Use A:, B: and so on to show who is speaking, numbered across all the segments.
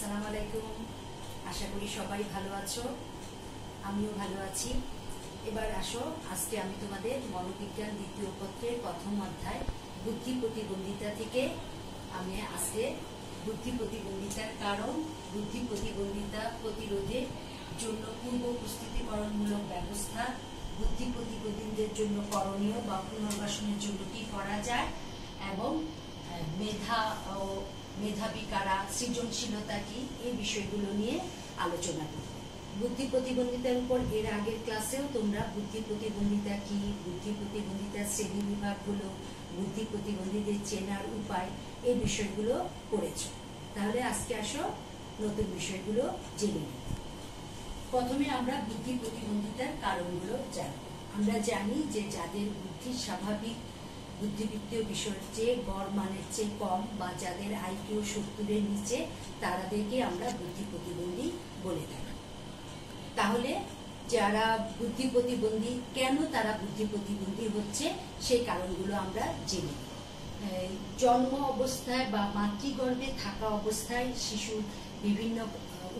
A: আসসালামু আলাইকুম। আশা করি সবাই ভালো আছো, আমিও ভালো আছি। এবার আসো, আজকে আমি তোমাদের মনোবিজ্ঞান দ্বিতীয় পত্রের প্রথম অধ্যায় বুদ্ধি প্রতিবন্ধিতা থেকে আমি আজকে বুদ্ধি প্রতিবন্ধিতার কারণ, বুদ্ধি প্রতিবন্ধিতা প্রতিরোধের জন্য পূর্ব প্রস্তুতিকরণমূলক ব্যবস্থা, বুদ্ধি প্রতিবন্ধীদের জন্য করণীয় বা পুনর্বাসনের জন্য কি করা যায় এবং মেধা ও মেধাবী কারা, সৃজনশীলতা কি, এই বিষয়গুলো নিয়ে আলোচনা করব। বুদ্ধি প্রতিবন্ধিতার উপর এর আগের ক্লাসেও তোমরা বুদ্ধি প্রতিবন্ধিতা কি, বুদ্ধি প্রতিবন্ধিতার শ্রেণী বিভাগগুলো, বুদ্ধি প্রতিবন্ধীদের চেনার উপায়, এই বিষয়গুলো পড়েছো। তাহলে আজকে আসো নতুন বিষয়গুলো জেনে নিই। প্রথমে আমরা বুদ্ধি প্রতিবন্ধিতার কারণগুলো জানব। আমরা জানি যে যাদের বুদ্ধি স্বাভাবিক বুদ্ধিবৃত্তীয় বিষয়ের চেয়ে গড় মানের চেয়ে কম বা যাদের আইকিউ 70-এর নিচে, তাদেরকে আমরা বুদ্ধি প্রতিবন্ধী বলে থাকি। তাহলে যারা বুদ্ধি প্রতিবন্ধী, কেন তারা বুদ্ধি প্রতিবন্ধী হচ্ছে সেই কারণগুলো আমরা জেনে নিই। জন্ম অবস্থায় বা মাতৃগর্ভে থাকা অবস্থায় শিশুর বিভিন্ন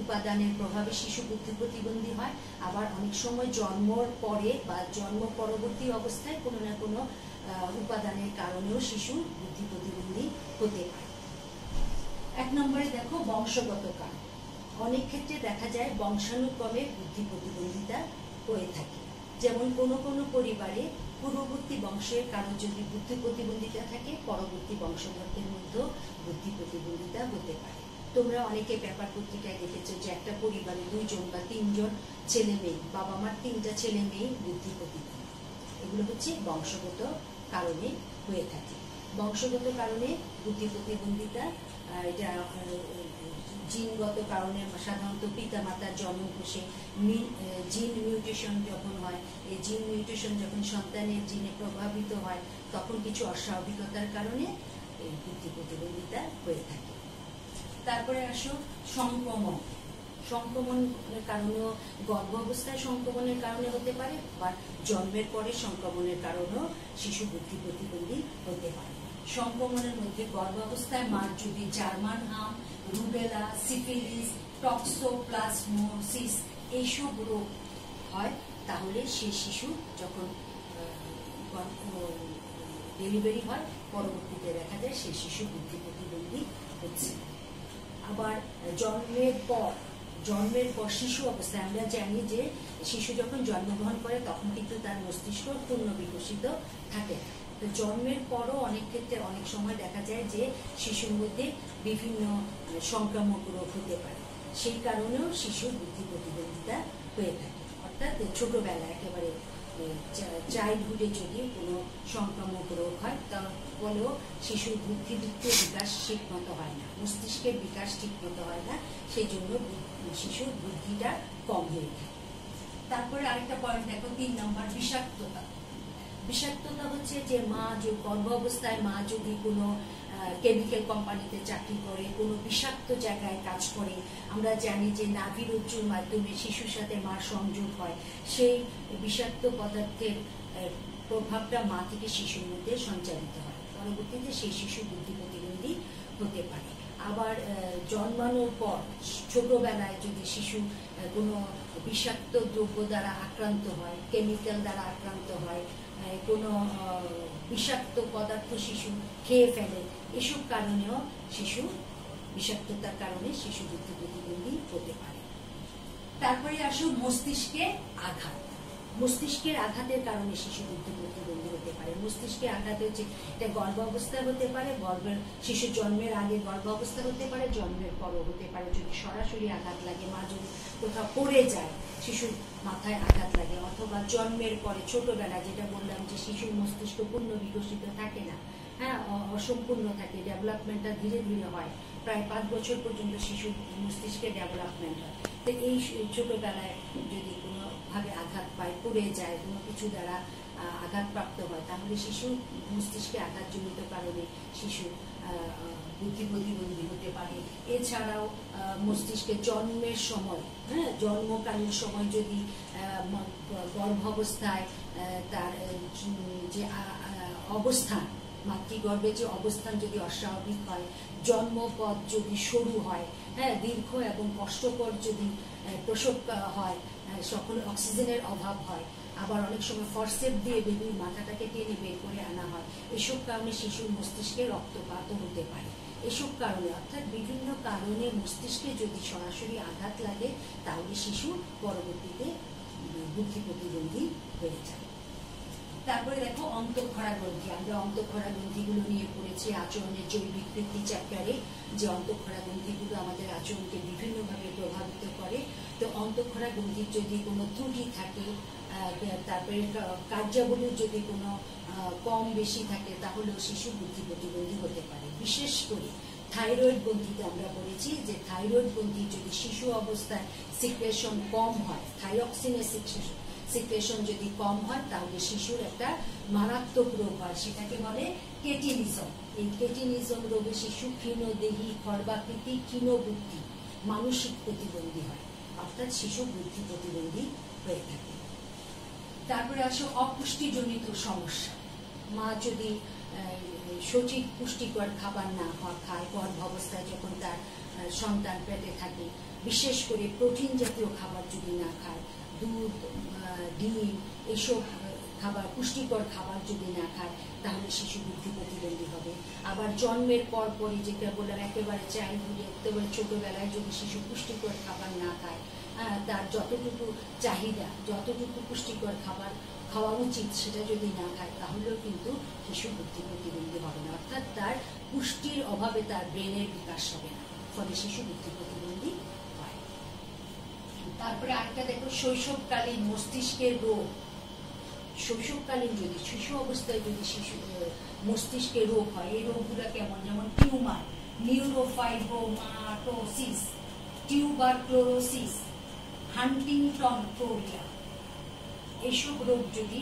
A: উপাদানের প্রভাবে শিশু বুদ্ধি প্রতিবন্ধী হয়। আবার অনেক সময় জন্মর পরে বা জন্ম পরবর্তী অবস্থায় কোনো না কোনো উপাদানের কারণেও শিশু বুদ্ধি প্রতিবন্ধী হতে পারে। এক নম্বরে দেখো বংশগত কারণ। অনেক ক্ষেত্রে দেখা যায় বংশানুক্রমে বুদ্ধি প্রতিবন্ধিতা হয়ে থাকে। যেমন কোনো কোনো পরিবারে পূর্ববর্তী বংশের কারো যদি বুদ্ধি প্রতিবন্ধিতা থাকে, পরবর্তী বংশধরদের মধ্যেও বুদ্ধি প্রতিবন্ধিতা হতে পারে। তোমরা অনেকে পেপার পত্রিকায় দেখেছো যে একটা পরিবারে 2জন বা 3জন ছেলে মেয়ে, বাবা মার 3টা ছেলে মেয়ে বুদ্ধি প্রতিবন্ধী। এগুলো হচ্ছে বংশগত কারণে হয়ে থাকে। বংশগত কারণে বুদ্ধি প্রতিবন্ধিতা, এটা জিনগত কারণে সাধারণত পিতা মাতার জন্মকোষে জিন মিউটেশন যখন হয়, এই জিন মিউটেশন যখন সন্তানের জিনে প্রভাবিত হয়, তখন কিছু অস্বাভাবিকতার কারণে এই বুদ্ধি প্রতিবন্ধিতা হয়ে থাকে। তারপরে আসো সংক্রমণ। সংক্রমণের কারণেও, গর্ভ অবস্থায় সংক্রমণের কারণে হতে পারে, বা জন্মের পরে সংক্রমণের কারণেও শিশু বুদ্ধি প্রতিবন্ধী হতে পারে। সংক্রমণের মধ্যে গর্ভ অবস্থায় মার যদি জার্মান হাম, রুবেলা, সিফিলিস, টক্সোপ্লাজমোসিস এইসব রোগ হয়, তাহলে সেই শিশু যখন ডেলিভারি হয়, পরবর্তীতে দেখা যায় সেই শিশু বুদ্ধি প্রতিবন্ধী হচ্ছে। আবার জন্মের পর শিশু অবস্থায় আমরা জানি যে শিশু যখন জন্মগ্রহণ করে তখন কিন্তু তার মস্তিষ্ক পূর্ণ বিকশিত থাকে। তো জন্মের পরও অনেক ক্ষেত্রে অনেক সময় দেখা যায় যে শিশুর মধ্যে বিভিন্ন সংক্রামক রোগ হতে পারে। সেই কারণেও শিশুর বুদ্ধি প্রতিবন্ধিতা হয়ে থাকে। অর্থাৎ ছোটবেলায় একেবারে চাইল্ডহুডে যদি কোনো সংক্রামক রোগ হয়, তাহলেও শিশুর বুদ্ধিবৃত্তীয় বিকাশ ঠিক মতো হয় না, মস্তিষ্কের বিকাশ ঠিক মতো হয় না, সেই জন্য শিশুর বুদ্ধিটা কম হয়ে থাকে। তারপরে আরেকটা পয়েন্ট দেখো, 3 নম্বর বিষাক্ততা। বিষাক্ততা হচ্ছে যে মা যে গর্ভ অবস্থায় মা যদি কোনো কেমিক্যাল কোম্পানিতে চাকরি করে, কোনো বিষাক্ত জায়গায় কাজ করে, আমরা জানি যে নাভির উচ্চুর মাধ্যমে শিশুর সাথে মার সংযোগ হয়, সেই বিষাক্ত পদার্থের প্রভাবটা মা থেকে শিশুর মধ্যে সঞ্চারিত হয়। পরবর্তীতে সেই শিশু বুদ্ধি প্রতিবন্ধী হতে পারে। আবার জন্মানোর পর ছোটবেলায় যদি শিশু কোনো বিষাক্ত দ্রব্য দ্বারা আক্রান্ত হয়, কেমিক্যাল দ্বারা আক্রান্ত হয়, কোনো বিষাক্ত পদার্থ শিশু খেয়ে ফেলে, এসব কারণেও শিশু বিষাক্ততার কারণে শিশু বুদ্ধি প্রতিবন্ধী হতে পারে। তারপরে আসো মস্তিষ্কে আঘাত। মস্তিষ্কের আঘাতের কারণে শিশু বুদ্ধি প্রতিবন্ধী হতে পারে। মস্তিষ্কে আঘাত হচ্ছে, এটা গর্ভ অবস্থায় হতে পারে, শিশু জন্মের আগে গর্ভ অবস্থা হতে পারে, জন্মের পরও হতে পারে। যদি সরাসরি আঘাত লাগে, মা যদি কোথাও পড়ে যায়, শিশুর মাথায় আঘাত লাগে, অথবা জন্মের পরে ছোটবেলা, যেটা বললাম যে শিশুর মস্তিষ্ক পূর্ণ বিকশিত থাকে না, হ্যাঁ, অসম্পূর্ণ থাকে, ডেভেলপমেন্টটা ধীরে ধীরে হয়, প্রায় 5 বছর পর্যন্ত শিশুর মস্তিষ্কে ডেভেলপমেন্ট হয়। তো এই ছোটবেলায় যদি কোনোভাবে আঘাত পায়, পড়ে যায়, কোনো কিছু দ্বারা আঘাতপ্রাপ্ত হয়, তাহলে শিশু মস্তিষ্কে আঘাতজনিত কারণে শিশু বুদ্ধি প্রতিবন্ধী হতে পারে। এছাড়াও মস্তিষ্কে জন্মের সময়, হ্যাঁ, জন্মকালীন সময় যদি গর্ভাবস্থায় তার যে অবস্থান, মাতৃগর্ভে যে অবস্থান যদি অস্বাভাবিক হয়, জন্মপথ যদি সরু হয়, হ্যাঁ, দীর্ঘ এবং কষ্টকর যদি প্রসব হয়, সকল অক্সিজেনের অভাব হয়, আবার অনেক সময় ফরসেপ দিয়ে বেবির মাথাটাকে টেনে বের করে আনা হয়, এসব কারণে শিশুর মস্তিষ্কে রক্তপাতও হতে পারে। এসব কারণে অর্থাৎ বিভিন্ন কারণে মস্তিষ্কে যদি সরাসরি আঘাত লাগে তাহলে শিশু পরবর্তীতে বুদ্ধি প্রতিবন্ধী হয়ে যায়। তারপরে দেখো অন্তঃক্ষরা গ্রন্থি। আমরা অন্তঃক্ষরা গ্রন্থিগুলো নিয়ে পড়েছি আচরণের জৈবিক বৃত্তি চ্যাপ্টারে, যে অন্তঃক্ষরা গ্রন্থিগুলো আমাদের আচরণকে বিভিন্নভাবে প্রভাবিত করে। তো অন্তঃক্ষরা গ্রন্থির যদি কোনো ত্রুটি থাকে, তারপরে কার্যাবলীর যদি কোনো কম বেশি থাকে, তাহলেও শিশু বুদ্ধি প্রতিবন্ধী হতে পারে। বিশেষ করে থাইরয়েড গ্রন্থিতে আমরা বলেছি যে থাইরয়েড গ্রন্থি যদি শিশু অবস্থায় সিক্রেশন কম হয়, থাইরক্সিনের সিক্রেশন যদি কম হয়, তাহলে শিশুর একটা মারাত্মক রোগ হয়, সেটাকে বলে কেটিনিজম। এই কেটিনিজম রোগে শিশু ক্ষীণদেহী, খর্বাকৃতি, ক্ষীণবুদ্ধি, মানসিক প্রতিবন্ধী হয়, অর্থাৎ শিশু বুদ্ধি প্রতিবন্ধী হয়ে থাকে। তারপরে আসে অপুষ্টিজনিত সমস্যা। মা যদি সঠিক পুষ্টিকর খাবার না খায়, গর্ভাবস্থায় যখন তার সন্তান পেটে থাকে, বিশেষ করে প্রোটিন জাতীয় খাবার যদি না খায়, দুধ, ডিম, এইসব খাবার, পুষ্টিকর খাবার যদি না খায়, তাহলে শিশু বুদ্ধি প্রতিবন্ধী হবে। আবার জন্মের পর পরই, যেটা বললাম একেবারে চাইল্ডহুডে, একেবারে ছোটবেলায় যদি শিশু পুষ্টিকর খাবার না খায়, তার যতটুকু চাহিদা, যতটুকু পুষ্টিকর খাবার খাওয়া উচিত সেটা যদি না খায়, তাহলেও কিন্তু শিশু বুদ্ধি প্রতিবন্ধী হবে না, অর্থাৎ তার পুষ্টির অভাবে তার ব্রেনের বিকাশ হবে না, ফলে শিশু বুদ্ধি প্রতিবন্ধী হয়। তারপরে আরেকটা দেখো, শৈশবকালীন মস্তিষ্কের রোগ। শৈশবকালীন যদি শিশু অবস্থায় যদি মস্তিষ্কের রোগ হয়, এই রোগগুলো কেমন, যেমন টিউমার, নিউরোফাইব্রোমাটোসিস, টিউবারক্লোসিস, হান্টিংটন প্রোরিয়া, এইসব রোগ যদি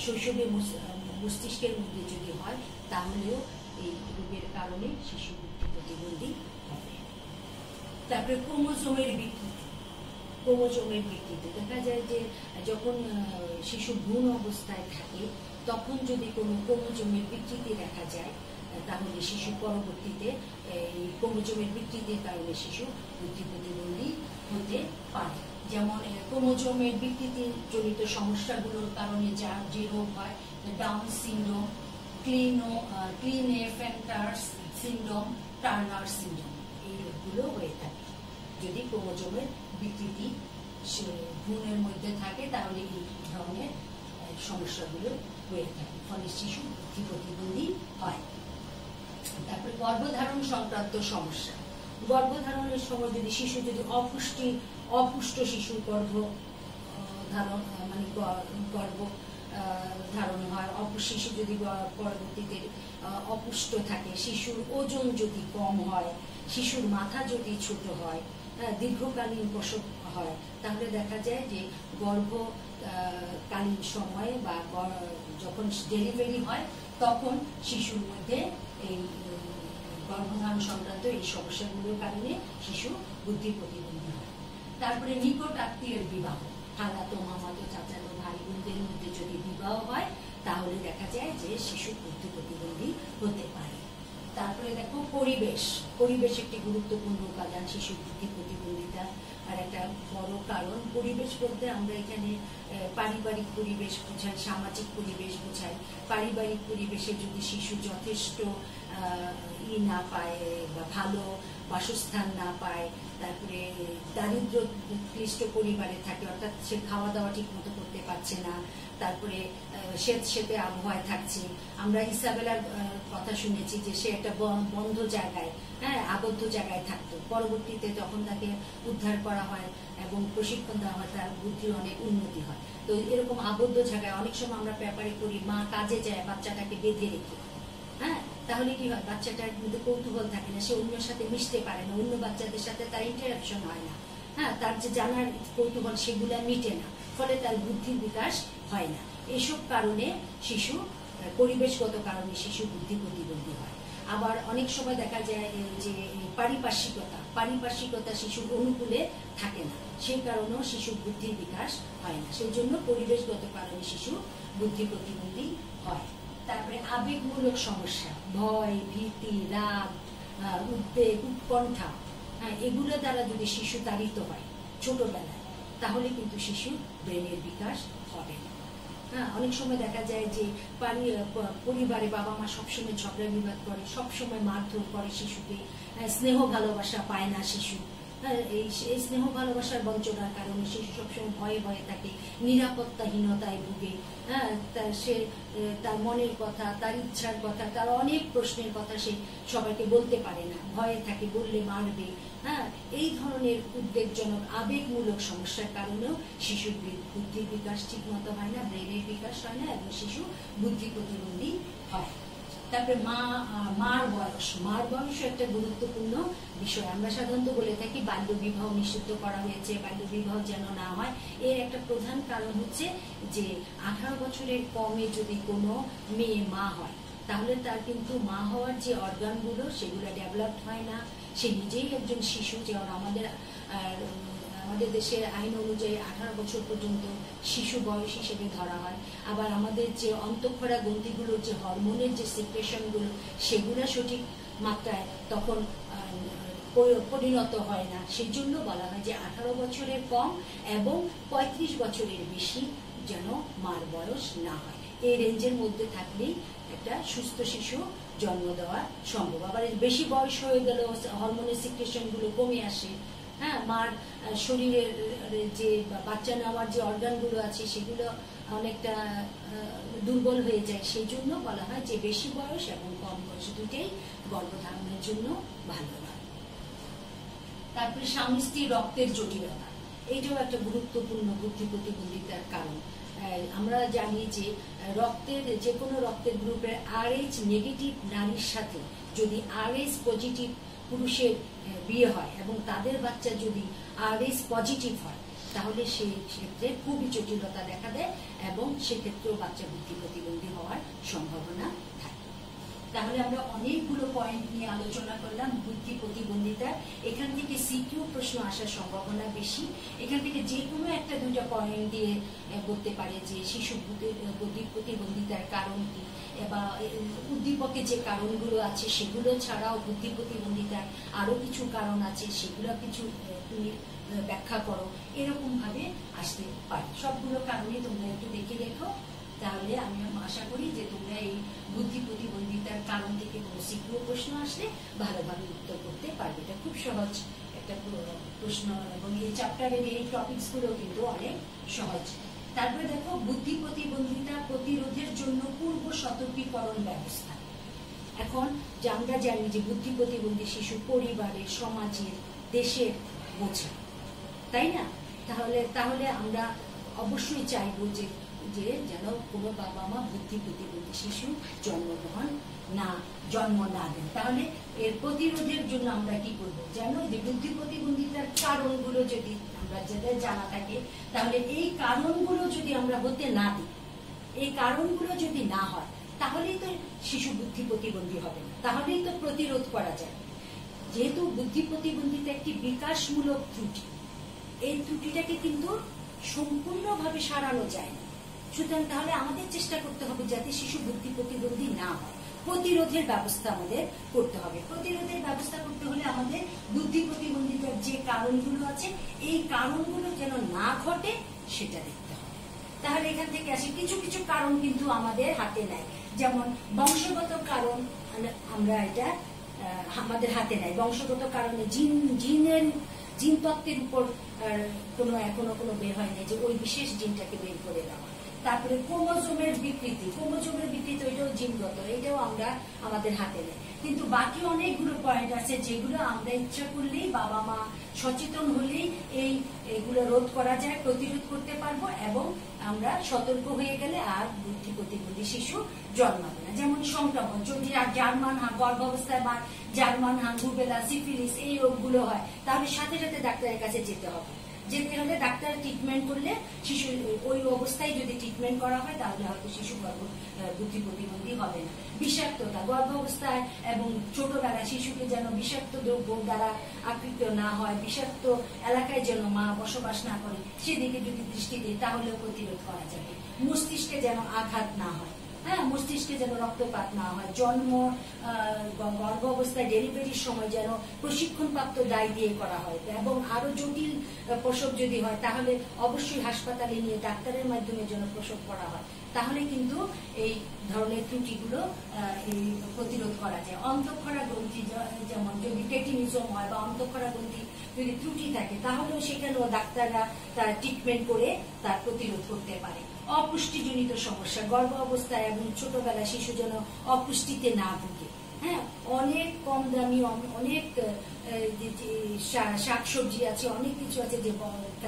A: শৈশবে মস্তিষ্কের মধ্যে যদি হয়, তাহলেও এই রোগের কারণে শিশু বুদ্ধি প্রতিবন্ধী হবে। তারপরে ক্রোমোজোমের বিকৃতি। ক্রোমোজোমের বিকৃতি দেখা যায় যে যখন শিশু ভ্রূণ অবস্থায় থাকে, তখন যদি কোনো ক্রোমোজোমের বিকৃতি দেখা যায়, তাহলে শিশু পরবর্তীতে এই ক্রোমোজোমের বিকৃতির কারণে শিশু বুদ্ধি প্রতিবন্ধী হতে পারে। যেমন ক্রোমোজোমের বিকৃতি জনিত সমস্যাগুলোর কারণে যে রোগ হয়, Down syndrome, Klinefelter syndrome, Turner syndrome, এই রোগগুলো হয়ে থাকে। যদি ক্রোমোজোমের বিকৃতি ভ্রূণের মধ্যে থাকে, তাহলে এই ধরনের সমস্যাগুলো হয়ে থাকে, ফলে শিশু বুদ্ধি প্রতিবন্ধী হয়। তারপরে গর্ভধারণ সংক্রান্ত সমস্যা। গর্ভধারণের সময় যদি শিশু যদি অপুষ্ট শিশুর গর্ভধারণ মানে গর্ভ ধারণ হয়, শিশু যদি পরবর্তীতে অপুষ্ট থাকে, শিশুর ওজন যদি কম হয়, শিশুর মাথা যদি ছোট হয়, দীর্ঘকালীন প্রসব হয়, তাহলে দেখা যায় যে গর্ভকালীন সময়ে বা যখন ডেলিভারি হয়, তখন শিশুর মধ্যে এই গর্ভধারণ সংক্রান্ত এই সমস্যাগুলোর কারণে শিশু বুদ্ধি প্রতিবন্ধী হয়। তারপরে নিকট আত্মীয়ের বিবাহ, খালাতো, মামাতো, চাচাতো, ভাই বোনদের মধ্যে যদি বিবাহ হয়, তাহলে দেখা যায় যে শিশু বুদ্ধি প্রতিবন্ধী হতে পারে। তারপরে দেখো পরিবেশ একটি গুরুত্বপূর্ণ উপাদান শিশু বুদ্ধি প্রতিবন্ধিতা আর একটা বড় কারণ। পরিবেশ বলতে আমরা এখানে পারিবারিক পরিবেশ বোঝাই, সামাজিক পরিবেশ বোঝাই। পারিবারিক পরিবেশে যদি শিশু যথেষ্ট না পায় বা ভালো বাসস্থান না পায়, তারপরে দারিদ্র ক্লিষ্ট পরিবারে থাকে, অর্থাৎ সে খাওয়া দাওয়া ঠিক মতো করতে পারছে না, তারপরে সেতে আবহাওয়ায় থাকছে। আমরা ইসাবেলার কথা শুনেছি যে সে একটা বন্ধ জায়গায়, আবদ্ধ জায়গায় থাকতো, পরবর্তীতে যখন তাকে উদ্ধার করা হয় এবং প্রশিক্ষণ দেওয়া হয়, তার বুদ্ধির অনেক উন্নতি হয়। তো এরকম আবদ্ধ জায়গায় অনেক সময় আমরা পেপারে করি, মা কাজে যায় বাচ্চাটাকে বেঁধে রেখে, তাহলে কি হয়, বাচ্চাটার মধ্যে কৌতূহল থাকে না, সে অন্যের সাথে মিশতে পারে না, অন্য বাচ্চাদের সাথে তার ইন্টারাকশন হয় না, তার যে জানার কৌতূহল সেগুলা মিটে না, ফলে তার বুদ্ধির বিকাশ হয় না। এসব কারণে শিশু, পরিবেশগত কারণে শিশু বুদ্ধি প্রতিবন্ধী হয়। আবার অনেক সময় দেখা যায় যে পারিপার্শ্বিকতা শিশুর অনুকূলে থাকে না, সেই কারণেও শিশুর বুদ্ধির বিকাশ হয় না। সেই জন্য পরিবেশগত কারণে শিশু বুদ্ধি প্রতিবন্ধী হয়। তারপরে আবেগমূলক সমস্যা, ভয়, ভীতি, রাগ, উদ্বেগ, উৎকণ্ঠা, এগুলো দ্বারা যদি শিশু তাড়িত হয় ছোটবেলায়, তাহলে কিন্তু শিশুর ব্রেনের বিকাশ হবে না। অনেক সময় দেখা যায় যে পরিবারে বাবা মা সবসময় ঝগড়া বিবাদ করে, সবসময় মারধর করে শিশুকে, স্নেহ ভালোবাসা পায় না শিশু। এই স্নেহ ভালোবাসার বঞ্চনার কারণে শিশু সবসময় ভয়ে ভয়ে থাকে, নিরাপত্তাহীনতায় ভুগে। সে তার মনের কথা, তার ইচ্ছার কথা, তার অনেক প্রশ্নের কথা সে সবাইকে বলতে পারে না, ভয়ে থাকে বললে মারবে। এই ধরনের উদ্বেগজনক আবেগমূলক সমস্যার কারণেও শিশুর বুদ্ধির বিকাশ ঠিক মতো হয় না, ব্রেনের বিকাশ হয় না এবং শিশু বুদ্ধি প্রতিবন্ধী হয়। তারপরে মার বয়স একটা গুরুত্বপূর্ণ বিষয়। আমরা সাধারণত বলে থাকি বাল্য বিবাহ নিষিদ্ধ করা হয়েছে, বাল্য বিবাহ যেন না হয়। এর একটা প্রধান কারণ হচ্ছে যে 18 বছরের কমে যদি কোনো মেয়ে মা হয়, তাহলে তার কিন্তু মা হওয়ার যে অর্গানগুলো সেগুলো ডেভেলপড হয় না। সে নিজেই একজন শিশু, যেমন আমাদের দেশের আইন অনুযায়ী 18 বছর পর্যন্ত শিশু বয়স হিসেবে ধরা হয়। আবার আমাদের যে অন্তঃক্ষরা গ্রন্থিগুলোর যে হরমোনের যে সিক্রেশনগুলো, সেগুলো সঠিক মাত্রায় তখন পরিণত হয় না। সেই জন্য বলা হয় যে 18 বছরের কম এবং 35 বছরের বেশি যেন মার বয়স না হয়। এই রেঞ্জের মধ্যে থাকলেই একটা সুস্থ শিশু জন্ম দেওয়া সম্ভব। আবার বেশি বয়স হয়ে গেল হরমোনের সিক্রেশন গুলো কমে আসে, মার শরীরের যে বাচ্চা নেওয়ার যে অর্গানগুলো আছে সেগুলো অনেকটা দুর্বল হয়ে যায়। সেই জন্য বলা হয় যে বেশি বয়স এবং কম বয়স দুটেই গর্ভধারণের জন্য ভালো নয়। তারপরে স্বামী স্ত্রী রক্তের জটিলতা, এইটাও একটা গুরুত্বপূর্ণ বুদ্ধি প্রতিবন্ধিতার কারণ। আমরা জানি যে যে কোনো রক্তের গ্রুপের RH নেগেটিভ নারীর সাথে যদি RH পজিটিভ পুরুষের বিয়ে হয় এবং তাদের বাচ্চা যদি RH পজিটিভ হয়, তাহলে সেই ক্ষেত্রে খুবই জটিলতা দেখা দেয় এবং সেক্ষেত্রেও বাচ্চা বুদ্ধি প্রতিবন্ধী হওয়ার সম্ভাবনা থাকে। তাহলে আমরা অনেকগুলো পয়েন্ট নিয়ে আলোচনা করলাম বুদ্ধি প্রতিবন্ধিতা। এখান থেকে সিকিউ প্রশ্ন আসার সম্ভাবনা বেশি। এখান থেকে যে কোনো একটা দুইটা পয়েন্ট দিয়ে বলতে পারে যে শিশু বুদ্ধি প্রতিবন্ধিতার কারণ কি, বা উদ্দীপকের যে কারণগুলো আছে সেগুলো ছাড়াও বুদ্ধি প্রতিবন্ধিতার আরো কিছু কারণ আছে, সেগুলো কিছু তুমি ব্যাখ্যা করো, এরকম ভাবে আসতে পারে। সবগুলো কারণে তোমরা একটু দেখে রেখো, তাহলে আমি আশা করি যে তোমরা এই বুদ্ধি প্রতিবন্ধিতার কারণ থেকে কোনো সিকিউ প্রশ্ন আসলে ভালোভাবে উত্তর করতে পারবে। এটা খুব সহজ একটা প্রশ্ন এবং এই চ্যাপ্টারের এই টপিকস গুলো কিন্তু অনেক সহজ। তারপরে দেখো বুদ্ধি প্রতিবন্ধিতা প্রতিরোধের জন্য পূর্ব সতর্কীকরণ ব্যবস্থা। এখন যে আমরা জানি যে বুদ্ধি প্রতিবন্ধী শিশু পরিবারের, সমাজের, দেশের বোঝা, তাই না? তাহলে আমরা অবশ্যই চাইবো যে যেন কোনো বাবা মা বুদ্ধি প্রতিবন্ধী শিশু জন্ম না দেন। তাহলে এর প্রতিরোধের জন্য আমরা কি করবো? যেন যে বুদ্ধি প্রতিবন্ধিতার কারণগুলো যদি আমরা যাদের জানা থাকে, তাহলে এই কারণগুলো যদি আমরা হতে না দিই, এই কারণগুলো যদি না হয়, তাহলেই তো শিশু বুদ্ধি প্রতিবন্ধী হবে না, তাহলেই তো প্রতিরোধ করা যায়। যেহেতু বুদ্ধি প্রতিবন্ধিতা একটি বিকাশমূলক ত্রুটি, এই ত্রুটিটাকে কিন্তু সম্পূর্ণভাবে সারানো যায় না। সুতরাং তাহলে আমাদের চেষ্টা করতে হবে যাতে শিশু বুদ্ধি প্রতিবন্ধী না হয়। প্রতিরোধের ব্যবস্থা আমাদের করতে হবে। প্রতিরোধের ব্যবস্থা করতে হলে আমাদের বুদ্ধি প্রতিবন্ধিতার যে কারণগুলো আছে, এই কারণগুলো যেন না ঘটে সেটা দেখতে হবে। তাহলে এখান থেকে আসে কিছু কিছু কারণ কিন্তু আমাদের হাতে নাই, যেমন বংশগত কারণ আমরা এটা আমাদের হাতে নাই। বংশগত কারণে জিন তত্ত্বের উপর এখনো কোনো বের হয় নাই যে ওই বিশেষ জিনটাকে বের করে দেওয়া। তারপরে ক্রোমোজোমের বিকৃতি, ওইটাও জিনগত, এটাও আমরা আমাদের হাতে নেই। কিন্তু বাকি অনেকগুলো পয়েন্ট আছে যেগুলো আমরা ইচ্ছা করলেই, বাবা মা সচেতন হলেই এগুলো রোধ করা যায়, প্রতিরোধ করতে পারবো এবং আমরা সতর্ক হয়ে গেলে আর বুদ্ধি প্রতিবন্ধী শিশু জন্মাবে না। যেমন সংক্রমণ, যদি আর জার্মান হাঁ গর্ভাবস্থায় বা জার্মান হাঁ, রুবেলা, সিফিলিস এই রোগগুলো হয়, তাহলে সাথে সাথে ডাক্তারের কাছে যেতে হলে ডাক্তার ট্রিটমেন্ট করলে শিশু ওই অবস্থায় যদি ট্রিটমেন্ট করা হয়, তাহলে হয়তো শিশু বুদ্ধি প্রতিবন্ধী হবে না। বিষাক্ততা, গর্ভাবস্থায় এবং ছোটবেলায় শিশুকে যেন বিষাক্ত দ্রব্য দ্বারা আকৃষ্ট না হয়, বিষাক্ত এলাকায় যেন মা বসবাস না করে, সেদিকে যদি দৃষ্টি দেয় তাহলেও প্রতিরোধ করা যাবে। মস্তিষ্কে যেন আঘাত না হয়, হ্যাঁ, মস্তিষ্কে যেন রক্তপাত না হয়, জন্ম গর্ভ অবস্থায় ডেলিভারির সময় যেন প্রশিক্ষণপ্রাপ্ত দায় দিয়ে করা হয়, এবং আরো জটিল প্রসব যদি হয় তাহলে অবশ্যই হাসপাতালে নিয়ে ডাক্তারের মাধ্যমে যেন প্রসব করা হয়। তাহলে কিন্তু এই ধরনের ত্রুটিগুলো প্রতিরোধ করা যায়। অন্তঃক্ষরা গ্রন্থি যেমন যদি টেটিনিজম হয় বা অন্তঃক্ষরা গ্রন্থি যদি ত্রুটি থাকে তাহলেও সেখানেও ডাক্তাররা তার ট্রিটমেন্ট করে তার প্রতিরোধ করতে পারে। অপুষ্টিজনিত সমস্যা, গর্ভ অবস্থায় এবং ছোটবেলায় শিশু যেন অপুষ্টিতে না ভুগে। হ্যাঁ, অনেক কম দামি অনেক শাকসবজি আছে, অনেক কিছু আছে যে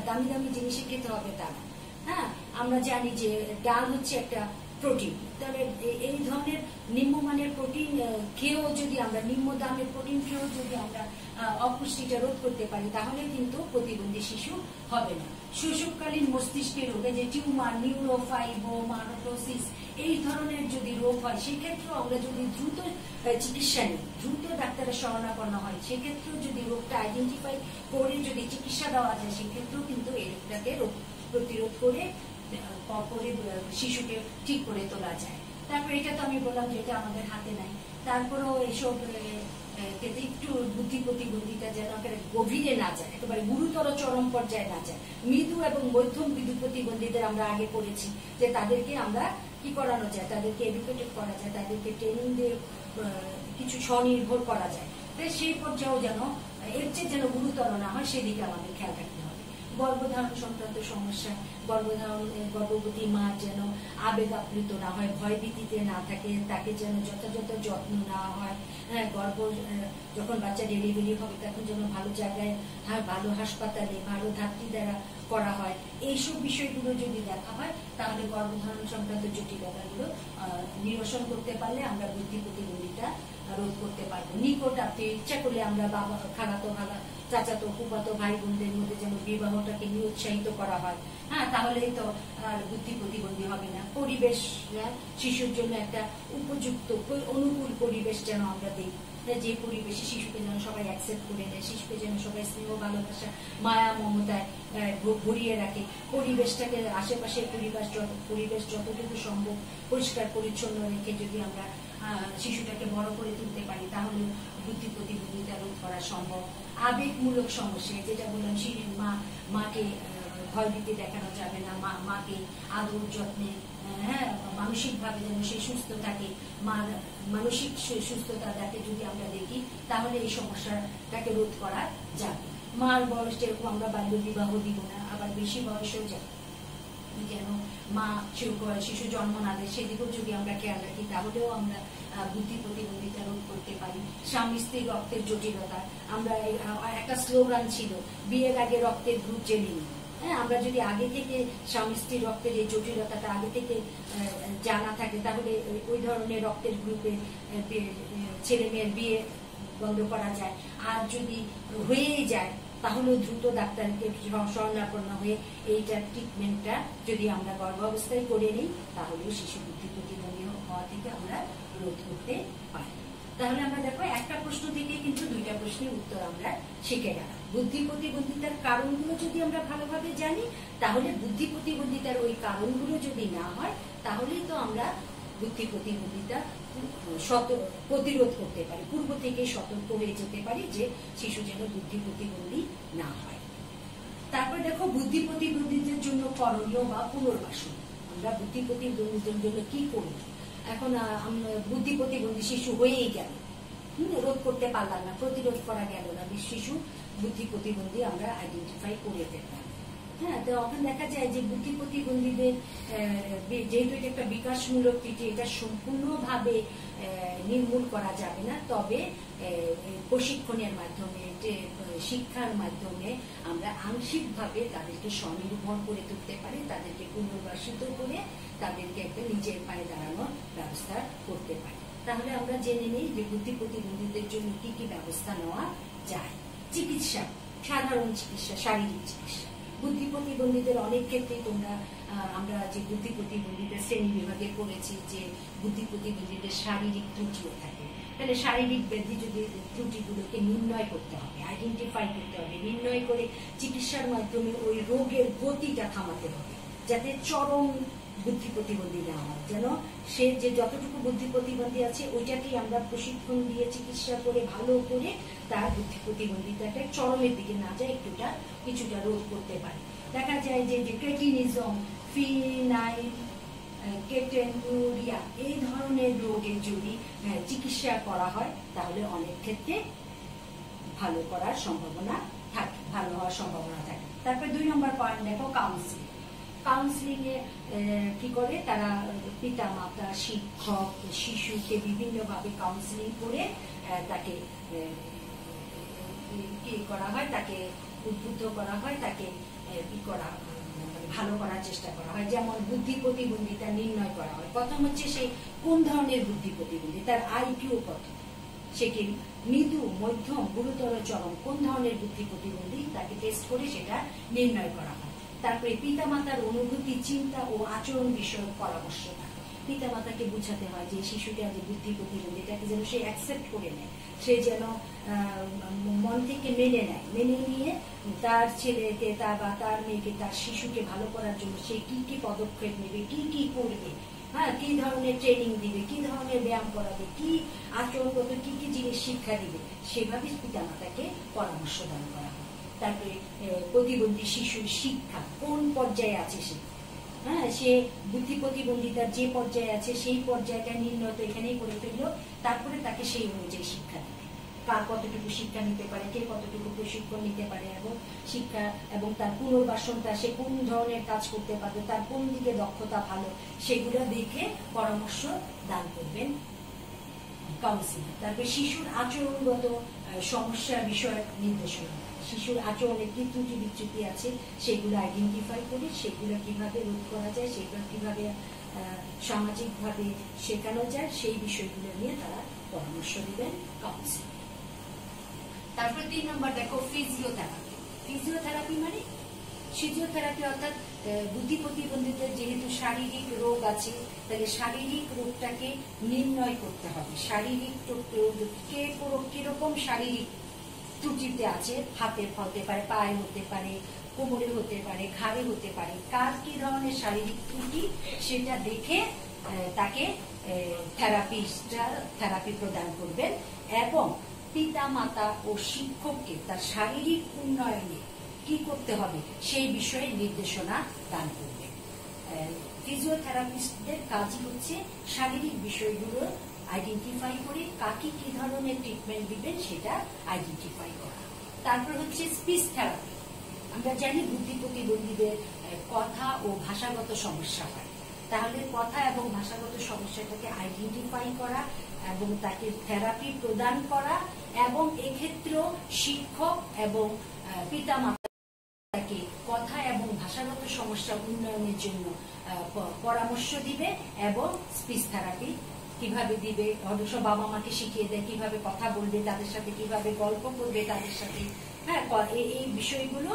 A: দামি দামি জিনিসে খেতে হবে তা না। হ্যাঁ, আমরা জানি যে ডাল হচ্ছে একটা প্রোটিন, তাহলে এই ধরনের নিম্নমানের প্রোটিন খেয়েও যদি আমরা, নিম্ন দামের প্রোটিন খেয়েও যদি আমরা অপুষ্টিটা রোধ করতে পারি তাহলে কিন্তু প্রতিবন্ধী শিশু হবে না। শৈশবকালীন মস্তিষ্কের রোগে যে টিউমার, নিউরোফাইব্রোমাটোসিস এই ধরনের যদি রোগ হয় সেক্ষেত্রেও আমরা যদি দ্রুত চিকিৎসা নিই, দ্রুত ডাক্তারের শরণাপন্ন হয়, সেক্ষেত্রেও যদি রোগটা আইডেন্টিফাই করে যদি চিকিৎসা দেওয়া যায় সেক্ষেত্রেও কিন্তু এই রোগটাকে প্রতিরোধ করে শিশুকে ঠিক করে তোলা যায়। তারপর এটা তো আমি বললাম যে এটা আমাদের হাতে নাই, তারপরেও এইসব একটু বুদ্ধি প্রতিবন্ধিতা যেন গভীরে না যায়, একেবারে গুরুতর চরম পর্যায়ে না যায়। মৃদু এবং মধ্যম বিদু প্রতিবন্ধীদের আমরা আগে পড়েছি যে তাদেরকে আমরা কি করানো যায়, তাদেরকে এডুকেটেড করা যায়, তাদেরকে ট্রেনিং দিয়ে কিছু স্বনির্ভর করা যায়। তাই সেই পর্যায়েও যেন এর চেয়ে যেন গুরুতর না হয় সেদিকে আমাদের খেয়াল রাখতে হবে। গর্ভধারণ সংক্রান্ত সমস্যা, গর্ভবতী মা যেন আবেগ আপ্লুত না হয়, ভয়ভীতিতে না থাকে, তাকে যেন যথাযথ যত্ন নেওয়া হয়। যখন বাচ্চা ডেলিভারি হবে তখন যেন ভালো জায়গায়, ভালো হাসপাতালে, ভালো ধাত্রী দ্বারা করা হয়। এইসব বিষয়গুলো যদি দেখা হয় তাহলে গর্ভধারণ সংক্রান্ত জটিলতাগুলো নিরসন করতে পারলে আমরা বুদ্ধি প্রতিবন্ধিতা রোধ করতে পারবো। নিকট আত্মীয় ইচ্ছা করলে আমরা বাবা, খালাতো চাচাতো ফুফাতো ভাই বোনদের মধ্যে যেন বিবাহটাকে নিরুৎসাহিত করা হয়। হ্যাঁ, তাহলেই তো বুদ্ধি প্রতিবন্ধী হবে না। পরিবেশ, শিশুর জন্য একটা উপযুক্ত অনুকূল পরিবেশ যেন আমরা দিই, যে পরিবেশে শিশুকে যেন সবাই অ্যাকসেপ্ট করে নেয়, শিশুকে যেন সবাই স্নেহ, ভালোবাসা, মায়া, মমতায় ভরিয়ে রাখে। পরিবেশটাকে, আশেপাশের পরিবেশ যতটুকু সম্ভব পরিষ্কার পরিচ্ছন্ন রেখে যদি আমরা শিশুটাকে বড় করে তুলতে পারি তাহলে বুদ্ধি প্রতিবন্ধিতা রোধ করা সম্ভব। আবেগমূলক সমস্যা, যেটা বললাম, মাকে ভয়ভীতি দেখানো যাবে না, মাকে আদর যত্নে, হ্যাঁ, মানসিক ভাবে যেন সে সুস্থ থাকে, মানসিক সুস্থতা যাতে যদি আমরা দেখি তাহলে এই সমস্যাটাকে রোধ করা যাবে। মার বয়স যেরকম আমরা বাল্য বিবাহ দিব না, আবার বেশি বয়সেও যেন মা শিশু জন্ম না দেয় সেদিকেও যদি আমরা খেয়াল রাখি তাহলেও আমরা বুদ্ধি প্রতিবন্ধিতা রোধ করতে পারি। স্বামী স্ত্রীর রক্তের জটিলতা, আমরা একটা স্লোগান ছিল, বিয়ের আগে রক্তের গ্রুপ জেনে নিই। হ্যাঁ, আমরা যদি আগে থেকে স্বামী স্ত্রীর রক্তের এই জটিলতাটা আগে থেকে জানা থাকে তাহলে ওই ধরনের রক্তের গ্রুপে ছেলে মেয়ের বিয়ে বন্ধ করা যায়। আর যদি হয়েই যায় তাহলে দ্রুত ডাক্তারকে শরণাপন্ন হয়ে এইটার ট্রিটমেন্টটা যদি আমরা গর্ভাবস্থায় করে নিই তাহলেও শিশু বুদ্ধি প্রতিবন্ধী হওয়া থেকে আমরা রোধ করতে পারি। তাহলে আমরা দেখো একটা প্রশ্ন থেকে কিন্তু দুইটা প্রশ্নের উত্তর আমরা শিখে গেলাম। বুদ্ধি প্রতিবন্ধিতার কারণগুলো যদি আমরা ভালোভাবে জানি তাহলে বুদ্ধি প্রতিবন্ধিতার ওই কারণগুলো যদি না হয় তাহলেই তো আমরা বুদ্ধি প্রতিবন্ধিতা প্রতিরোধ করতে পারি, পূর্ব থেকে সতর্ক হয়ে যেতে পারি যে শিশু যেন বুদ্ধি প্রতিবন্ধী না হয়। তারপর দেখো বুদ্ধি প্রতিবন্ধীদের জন্য করণীয় বা পুনর্বাসন। আমরা বুদ্ধি প্রতিবন্ধীদের জন্য কি করি? এখন বুদ্ধি প্রতিবন্ধী শিশু হয়েই গেল, রোধ করতে পারলাম না, প্রতিরোধ করা গেল না, শিশু বুদ্ধি প্রতিবন্ধী আমরা আইডেন্টিফাই করে ফেললাম। হ্যাঁ, তো ওখানে দেখা যায় যে বুদ্ধি প্রতিবন্ধীদের যেহেতু এটা একটা বিকাশমূলক ত্রুটি, এটা সম্পূর্ণভাবে নির্মূল করা যাবে না, তবে প্রশিক্ষণের মাধ্যমে, শিক্ষার মাধ্যমে আমরা আংশিকভাবে তাদেরকে স্বনির্ভর করে তুলতে পারি, তাদেরকে পুনর্বাসিত করে তাদেরকে একটা নিজের পায়ে দাঁড়ানোর ব্যবস্থা করতে পারি। তাহলে আমরা জেনে নিই যে বুদ্ধি প্রতিবন্ধীদের জন্য কি কি ব্যবস্থা নেওয়া যায়। চিকিৎসা, সাধারণ চিকিৎসা, শারীরিক চিকিৎসা। বুদ্ধি প্রতিবন্ধীদের অনেক ক্ষেত্রে আমরা যে বুদ্ধি প্রতিবন্ধীদের শ্রেণী বিভাগে পড়েছি যে বুদ্ধি প্রতিবন্ধীদের শারীরিক ত্রুটিও থাকে, তাহলে শারীরিক ব্যাধি যদি ত্রুটিগুলোকে নির্ণয় করতে হবে, আইডেন্টিফাই করতে হবে, নির্ণয় করে চিকিৎসার মাধ্যমে ওই রোগের গতিটা থামাতে হবে যাতে চরম বুদ্ধি প্রতিবন্ধী না হয়, যেন সে যে যতটুকু বুদ্ধি প্রতিবন্ধী আছে ওইটাকেই আমরা প্রশিক্ষণ দিয়ে চিকিৎসা করে ভালো করে তার বুদ্ধি প্রতিবন্ধিতাটা চরমের দিকে না যায়, কিছুটা রোধ করতে পারে। দেখা যায় যে ক্রেটিনিজম, ফিনাইল কেটেনুরিয়া এই ধরনের রোগের যদি চিকিৎসা করা হয় তাহলে অনেক ক্ষেত্রে ভালো করার সম্ভাবনা থাকে, ভালো হওয়ার সম্ভাবনা থাকে। তারপরে 2 নম্বর পয়েন্ট দেখো, কাউন্সিলিং। কাউন্সিলিং এ কি করে তারা পিতা মাতা, শিক্ষক, শিশুকে বিভিন্নভাবে কাউন্সিলিং করে তাকে কি করা হয়, তাকে উদ্বুদ্ধ করা হয়, তাকে কি করা ভালো করার চেষ্টা করা হয়। যেমন বুদ্ধি প্রতিবন্ধিতা নির্ণয় করা হয়। প্রথম হচ্ছে সে কোন ধরনের বুদ্ধি প্রতিবন্ধী, তার আইকিউ কত, সে কি মৃদু, মধ্যম, গুরুতর, চরম কোন ধরনের বুদ্ধি প্রতিবন্ধী তাকে টেস্ট করে সেটা নির্ণয় করা হয়। তারপরে পিতামাতার অনুভূতি, চিন্তা ও আচরণ বিষয়ক পরামর্শ দেয়। পিতামাতাকে বুঝাতে হয় যে শিশুটা যে বুদ্ধি প্রতিবন্ধী এটাকে যেন সে অ্যাকসেপ্ট করে নেয়, সে যেন মন থেকে মেনে নেয়, মেনে নিয়ে তার ছেলেকে তার মেয়েকে, তার শিশুকে ভালো করার জন্য সে কি কি পদক্ষেপ নেবে, কি কি করবে, হ্যাঁ, কি ধরনের ট্রেনিং দিবে, কি ধরনের ব্যায়াম করাবে, কি আচরণগত কি কি জিনিস শিক্ষা দিবে, সেভাবে পিতামাতাকে পরামর্শ দান করা হয়। তারপরে প্রতিবন্ধী শিশুর শিক্ষা কোন পর্যায়ে আছে সে, হ্যাঁ, সে বুদ্ধি প্রতিবন্ধিতার যে পর্যায়ে আছে সেই পর্যায়টা নির্ণয় তো এখানেই করে ফেললো। তারপরে তাকে সেই অনুযায়ী শিক্ষা দিবে, কার কতটুকু শিক্ষা নিতে পারে, কে কতটুকু প্রশিক্ষণ নিতে পারে, এবং শিক্ষা এবং তার পুনর্বাসনটা সে কোন ধরনের কাজ করতে পারবে, তার কোন দিকে দক্ষতা ভালো, সেগুলো দেখে পরামর্শ দান করবেন কাউন্সিলর। তারপরে শিশুর আচরণগত সমস্যা বিষয়ক নির্দেশনা, শিশুর আচরণে কি ত্রুটি বিচ্যুতি আছে সেগুলো আইডেন্টিফাই করে সেগুলো কিভাবে রোধ করা যায়, সেগুলো কিভাবে সামাজিকভাবে শেখানো যায়, সেই বিষয়গুলো নিয়ে তারা পরামর্শ দিবেন কাউন্সিলর। তারপরে 3 নম্বর দেখো, ফিজিওথেরাপি। ফিজিওথেরাপি মানে ফিজিওথেরাপি অর্থাৎ বুদ্ধি প্রতিবন্ধীদের যেহেতু শারীরিক রোগ আছে, তাহলে শারীরিক রোগটাকে নির্ণয় করতে হবে। শারীরিক কিরকম শারীরিক ত্রুটিতে আছে, হাতে হতে পারে, পায়ে হতে পারে, কোমরে হতে পারে, ঘাড়ে হতে পারে, কার কি ধরনের শারীরিক ত্রুটি সেটা দেখে তাকে থেরাপি প্রদান করবেন, এবং পিতা মাতা ও শিক্ষককে তার শারীরিক উন্নয়নে কি করতে হবে সেই বিষয়ে নির্দেশনা দান করবে। ফিজিওথেরাপিস্টদের কাজই হচ্ছে শারীরিক বিষয়গুলো আইডেন্টিফাই করে কাকে কি ধরনের ট্রিটমেন্ট দিবেন সেটা আইডেন্টিফাই করা। তারপর হচ্ছে স্পিচ থেরাপি। আমরা জানি বুদ্ধি প্রতিবন্ধীদের কথা ও ভাষাগত সমস্যা হয়, তাহলে কথা এবং ভাষাগত সমস্যাটাকে আইডেন্টিফাই করা এবং তাকে থেরাপি প্রদান করা, এবং এক্ষেত্রেও শিক্ষক এবং পিতামাতাকে কথা এবং ভাষাগত সমস্যা উন্নয়নের জন্য পরামর্শ দিবে, এবং স্পিচ থেরাপি কিভাবে দিবে, অবশ্য বাবা মাকে শিখিয়ে দেয় কিভাবে কথা বলবে, তাদের সাথে কিভাবে গল্প করবে, তাদের সাথে, হ্যাঁ, এই বিষয়গুলো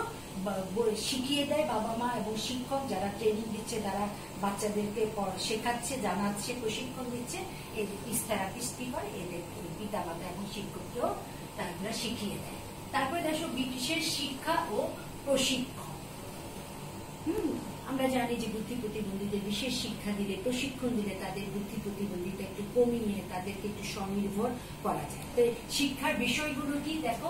A: শিখিয়ে দেয় বাবা মা এবং শিক্ষক যারা ট্রেনিং দিচ্ছে, তারা বাচ্চাদেরকে শেখাচ্ছে, জানাচ্ছে, প্রশিক্ষণ দিচ্ছে। এই স্পিচ থেরাপিস্ট কি করে, এদের পিতা মাতা এবং শিক্ষককেও তারা শিখিয়ে দেয়। তারপরে দেখো বিশেষ শিক্ষা ও প্রশিক্ষণ। আমরা জানি যে বুদ্ধি প্রতিবন্ধীদের বিশেষ শিক্ষা দিলে, প্রশিক্ষণ দিলে তাদের বুদ্ধি প্রতিবন্ধিতা একটু কমিয়ে তাদেরকে একটু স্বনির্ভর করা যায়। তো শিক্ষার বিষয়গুলো কি দেখো,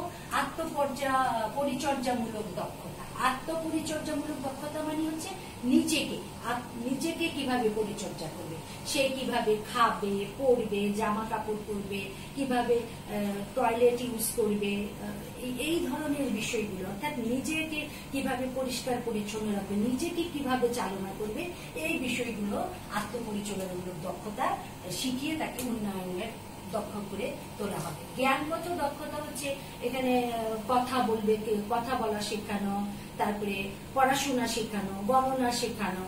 A: পরিচর্যামূলক দক্ষতা। আত্মপরিচর্যামূলক দক্ষতা মানে হচ্ছে নিজেকে কিভাবে পরিচর্যা করবে, সে কিভাবে খাবে, পড়বে, জামা কাপড় পরবে, কিভাবে টয়লেট ইউজ করবে, এই ধরনের বিষয়গুলো, অর্থাৎ নিজেকে কিভাবে পরিষ্কার পরিচ্ছন্ন রাখবে, নিজেকে কিভাবে চালনা করবে, এই বিষয়গুলো আত্মপরিচালনামূলক দক্ষতা শিখিয়ে তাকে উন্নয়নের দক্ষ করে তোলা হবে। জ্ঞানগত দক্ষতা হচ্ছে এখানে কথা বলা শেখানো, তারপরে পড়াশোনা শেখানো, গণনা শেখানো,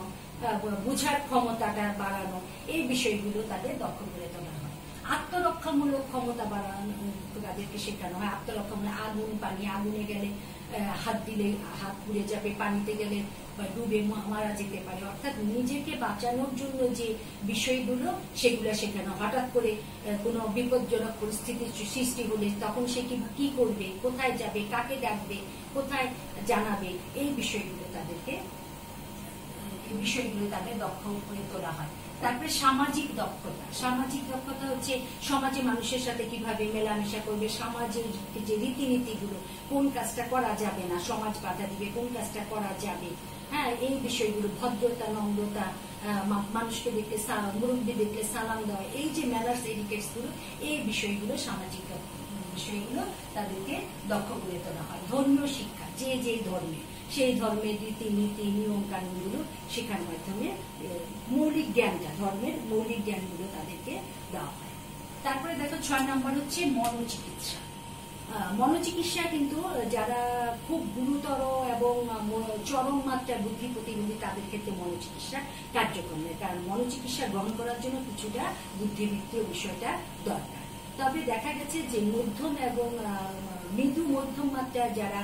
A: বুঝার ক্ষমতাটা বাড়ানো, এই বিষয়গুলো তাদের দক্ষ করে তোলা হয়। আত্মরক্ষামূলক ক্ষমতা বাড়ানো তাদেরকে শেখানো হয়। আত্মরক্ষা মানে আগুন, পানি, আগুনে গেলে হাত দিলে হাত পুড়ে যাবে, পানিতে গেলে ডুবে মারা যেতে পারে, অর্থাৎ নিজেকে বাঁচানোর জন্য যে বিষয়গুলো সেগুলো শেখানো। হঠাৎ করে কোনো বিপজ্জনক পরিস্থিতির সৃষ্টি হলে তখন সে কি করবে, কোথায় যাবে, কাকে ডাকবে, কোথায় জানাবে, এই বিষয়গুলো তাদেরকে বিষয়গুলো তাদের দক্ষ করে তোলা হয়। তারপরে সামাজিক দক্ষতা। সামাজিক দক্ষতা হচ্ছে সমাজে মানুষের সাথে কিভাবে মেলামেশা করবে, সমাজের যে রীতিনীতিগুলো, কোন কাজটা করা যাবে না, সমাজ বাধা দিবে, কোন কাজটা করা যাবে, হ্যাঁ, এই বিষয়গুলো, ভদ্রতা, নম্রতা, মানুষকে দেখলে মুরব্বী দেখলে সালাম দেওয়া, এই যে ম্যানার্স এডিকেটস গুলো, এই বিষয়গুলো, সামাজিক বিষয়গুলো তাদেরকে দক্ষ করে তোলা হয়। ধর্মীয় শিক্ষা, যে যে ধর্মে, সেই ধর্মের রীতিনীতি, নিয়ম কানুনগুলো শেখার মাধ্যমে মৌলিক জ্ঞানটা, ধর্মের মৌলিক জ্ঞানগুলো তাদেরকে দেওয়া হয়। তারপরে দেখো 6 নম্বর হচ্ছে মনোচিকিৎসা। মনোচিকিৎসা কিন্তু যারা খুব গুরুতর এবং চরম মাত্রার বুদ্ধি প্রতিবন্ধী তাদের ক্ষেত্রে মনোচিকিৎসা কার্যক্রম নেই, কারণ মনোচিকিৎসা গ্রহণ করার জন্য কিছুটা বুদ্ধিবৃত্তীয় বিষয়টা দরকার। তবে দেখা গেছে যে মধ্যম এবং মৃদু মধ্যম মাত্রার যারা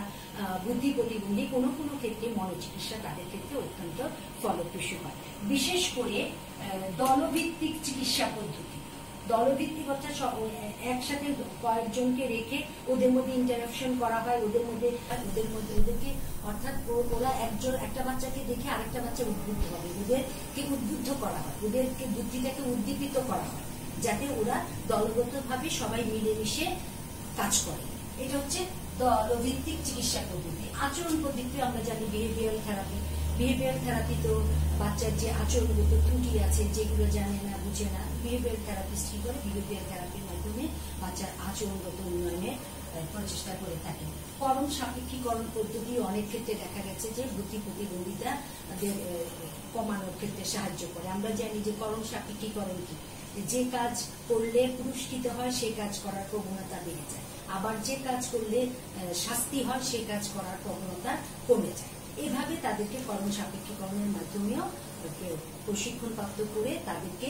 A: বুদ্ধি প্রতিবন্ধী, কোনো কোনো ক্ষেত্রে মনোচিকিৎসা তাদের ক্ষেত্রে অত্যন্ত ফলপ্রসূ হয়। বিশেষ করে দলভিত্তিক চিকিৎসা পদ্ধতি, দলভিত্তিক অর্থাৎ একসাথে কয়েকজনকে রেখে ওদের মধ্যে ইন্টারাকশন করা হয়, ওদেরকে অর্থাৎ ওরা একটা বাচ্চাকে দেখে আরেকটা বাচ্চা উদ্বুদ্ধ হবে, ওদেরকে উদ্বুদ্ধ করা হয়, ওদেরকে বুদ্ধিটাকে উদ্দীপিত করা হয়, যাতে ওরা দলগতভাবে সবাই মিলেমিশে কাজ করে। এটা হচ্ছে দলভিত্তিক চিকিৎসা পদ্ধতি। আচরণ পদ্ধতি আমরা জানি বিহেভিয়ারাল থেরাপি। বিহেভিয়ারাল থেরাপি তো বাচ্চার যে আচরণগত ত্রুটি আছে, যেগুলো জানে না, বুঝে না, বিহেভিয়ারাল থেরাপিস্ট কি করে, বিহেভিয়ারাল থেরাপির মাধ্যমে বাচ্চার আচরণগত উন্নয়নের প্রচেষ্টা করে থাকে। করণ সাপেক্ষীকরণ পদ্ধতি অনেক ক্ষেত্রে দেখা গেছে যে বুদ্ধি প্রতিবন্ধিতা কমানোর ক্ষেত্রে সাহায্য করে। আমরা জানি যে করণ সাপেক্ষীকরণ কি, যে কাজ করলে পুরস্কৃত হয় সে কাজ করার প্রবণতা বেড়ে যায়, আবার যে কাজ করলে শাস্তি হয় সে কাজ করার প্রবণতা কমে যায়। এভাবে তাদেরকে করণ সাপেক্ষীকরণের মাধ্যমেও প্রশিক্ষণ প্রাপ্ত করে তাদেরকে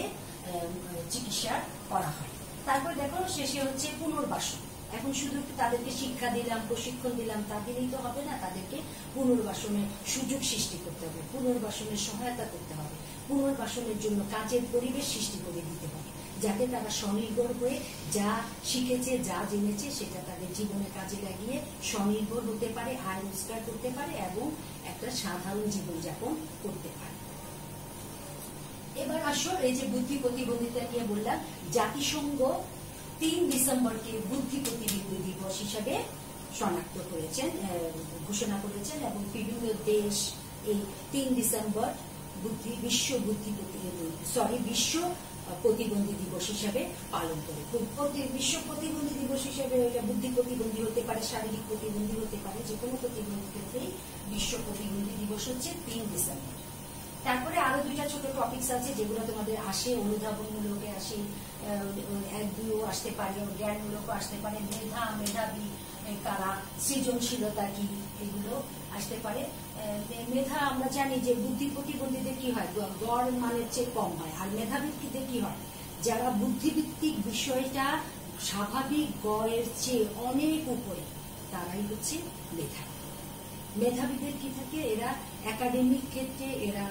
A: চিকিৎসা করা হয়। তারপর দেখো শেষে হচ্ছে পুনর্বাসন। এখন শুধু তাদেরকে শিক্ষা দিলাম, প্রশিক্ষণ দিলাম, তা দিলেই তো হবে না, তাদেরকে পুনর্বাসনের সুযোগ সৃষ্টি করতে হবে, পুনর্বাসনের সহায়তা করতে হবে, পুনর্বাসনের জন্য কাজের পরিবেশ সৃষ্টি করে দিতে হবে, যাতে তারা স্বনির্ভর হয়ে যা শিখেছে, যা জেনেছে সেটা তাদের জীবনে কাজে লাগিয়ে স্বনির্ভর হতে পারে, আয় রোজগার করতে পারে এবং একটা সাধারণ জীবনযাপন করতে পারে। এবার আসো এই যে বুদ্ধি প্রতিবন্ধিতা নিয়ে বললাম, জাতিসংঘ 3 ডিসেম্বরকে বুদ্ধি প্রতিবন্ধী দিবস হিসাবে শনাক্ত করেছেন, ঘোষণা করেছেন, এবং বিভিন্ন দেশ এই 3 ডিসেম্বর বিশ্ব প্রতিবন্ধী দিবস হিসাবে পালন করে। বিশ্ব প্রতিবন্ধী দিবস হিসাবে এটা বুদ্ধি প্রতিবন্ধী হতে পারে, শারীরিক প্রতিবন্ধী হতে পারে, যে কোনো প্রতিবন্ধী ক্ষেত্রেই বিশ্ব প্রতিবন্ধী দিবস হচ্ছে 3 ডিসেম্বর। তারপরে আরো 2টা ছোট টপিকস আছে যেগুলো তোমাদের আসে, অনুধাবনমূলক আসে, 1-2 আসতে পারে, জ্ঞানমূলক আসতে পারে, মেধাবী কারা, সৃজনশীলতা কি, এগুলো আসতে পারে। মেধা আমরা জানি যে বুদ্ধি প্রতিবন্ধীদের কি হয়, গড় মানের চেয়ে কম হয়, আর মেধাবীদের কি হয়, যারা বুদ্ধিভিত্তিক বিষয়টা স্বাভাবিক গড়ের চেয়ে অনেক উপরে, তারাই হচ্ছে মেধাবী। মেধাবীদের কি থাকে, এরা একাডেমিক ক্ষেত্রে, এরা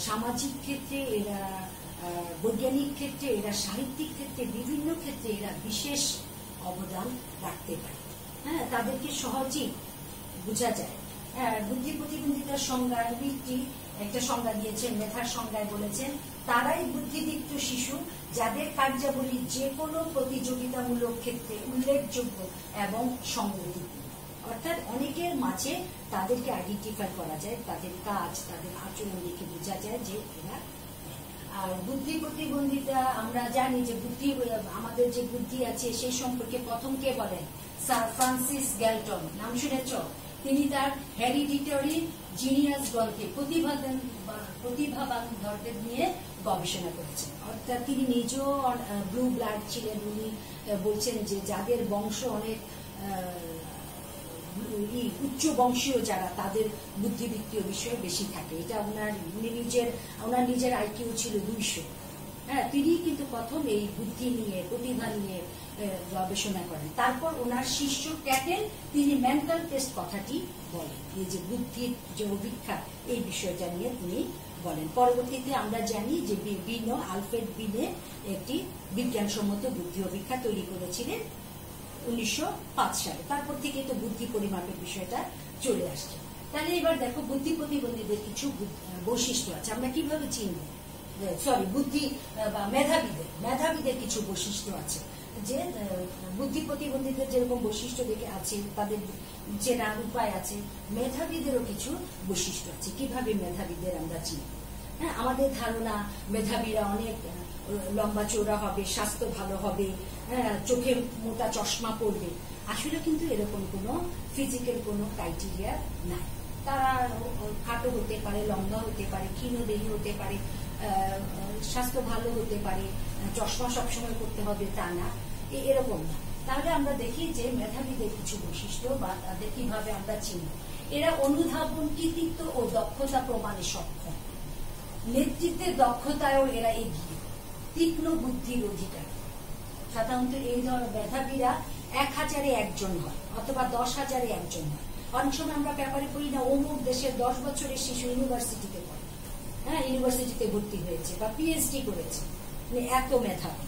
A: সামাজিক ক্ষেত্রে, এরা বৈজ্ঞানিক ক্ষেত্রে, এরা সাহিত্যিক ক্ষেত্রে, বিভিন্ন ক্ষেত্রে এরা বিশেষ অবদান রাখতে পারে। হ্যাঁ, তাদেরকে সহজেই বোঝা যায়। বুদ্ধি প্রতিবন্ধিতার সংজ্ঞা একটা সংজ্ঞা দিয়েছেন, মেধার সংজ্ঞায় বলেছেন, তারাই বুদ্ধিদীপ্ত শিশু যাদের কার্যাবলী যে কোনো প্রতিযোগিতামূলক ক্ষেত্রে উল্লেখযোগ্য এবং সংগঠিত। অর্থাৎ অনেকের মাঝে তাদেরকে আইডেন্টিফাই করা যায়, তাদের কাজ, তাদের আচরণ দেখে বোঝা যায় যে এরা। আর বুদ্ধি প্রতিবন্ধিতা আমরা জানি যে আমাদের যে বুদ্ধি আছে সেই সম্পর্কে প্রথম কে বলেন, স্যার ফ্রান্সিস গ্যালটন, নাম শুনেছ? তিনি তার হেরিডিটরি জিনিয়াস গ্রন্থে প্রতিভাবানদের নিয়ে গবেষণা করেছেন। অর্থাৎ তিনি নিজেও ব্লু ব্লাড ছিলেন। উনি বলছেন যে যাদের বংশ অনেক উচ্চ বংশীয় যারা, তাদের বুদ্ধিবৃত্তীয় বিষয় বেশি থাকে। এটা ওনার নিজের আইকিউ ছিল 200। হ্যাঁ, তিনি কিন্তু প্রথম এই বুদ্ধি নিয়ে, প্রতিভা নিয়ে গবেষণা করেন। তারপর ওনার শিষ্য ক্যাটেল, তিনি মেন্টাল টেস্ট কথাটি বলেন, এই যে বুদ্ধির যে অভিক্ষা, এই বিষয়টা নিয়ে তিনি বলেন। পরবর্তীতে আমরা জানি যে আলফ্রেড বিনে একটি বিজ্ঞানসম্মত বুদ্ধি অভিক্ষা তৈরি করেছিলেন 1905 সালে। তারপর থেকে তো বুদ্ধি পরিমাপের বিষয়টা চলে আসছে। তাহলে এবার দেখো বুদ্ধি প্রতিবন্ধীদের কিছু বৈশিষ্ট্য আছে, আমরা কিভাবে চিনব? সরি, বুদ্ধি বা মেধাবীদের কিছু বৈশিষ্ট্য আছে, যে বুদ্ধি প্রতিবন্ধীদের যেরকম বৈশিষ্ট্য দেখে আছে, তাদের চেনার উপায় আছে, মেধাবীদেরও কিছু বৈশিষ্ট্য আছে। কিভাবে মেধাবীদের আমরা চিনি? হ্যাঁ, আমাদের ধারণা মেধাবীরা অনেক লম্বা চওড়া হবে, স্বাস্থ্য ভালো হবে, চোখে মোটা চশমা পরবে। আসলে কিন্তু এরকম কোনো ফিজিক্যাল কোনো ক্রাইটেরিয়া নাই। তারা খাটো হতে পারে, লম্বা হতে পারে, ক্ষীণদেহী হতে পারে, স্বাস্থ্য ভালো হতে পারে, চশমা সবসময় করতে হবে তা না, এরকম না। তাহলে আমরা দেখি যে মেধাবীদের কিছু বৈশিষ্ট্য বা তাদের কিভাবে আমরা চিনি। এরা অনুধাবন, কৃতিত্ব ও দক্ষতা প্রমাণে সক্ষম, নেতৃত্বের দক্ষতায়ও এরা এগিয়ে, তীক্ষ্ণ বুদ্ধির অধিকারী। সাধারণত এই ধরনের মেধাবীরা 1000-এ একজন হয় অথবা 10,000-এ একজন হয়। অনেক সময় আমরা ব্যাপারে পড়ি না, অমুক দেশের 10 বছরের শিশু ইউনিভার্সিটিতে পড়ে, হ্যাঁ, ইউনিভার্সিটিতে ভর্তি হয়েছে বা পিএইচডি করেছে, মানে এত মেধাবী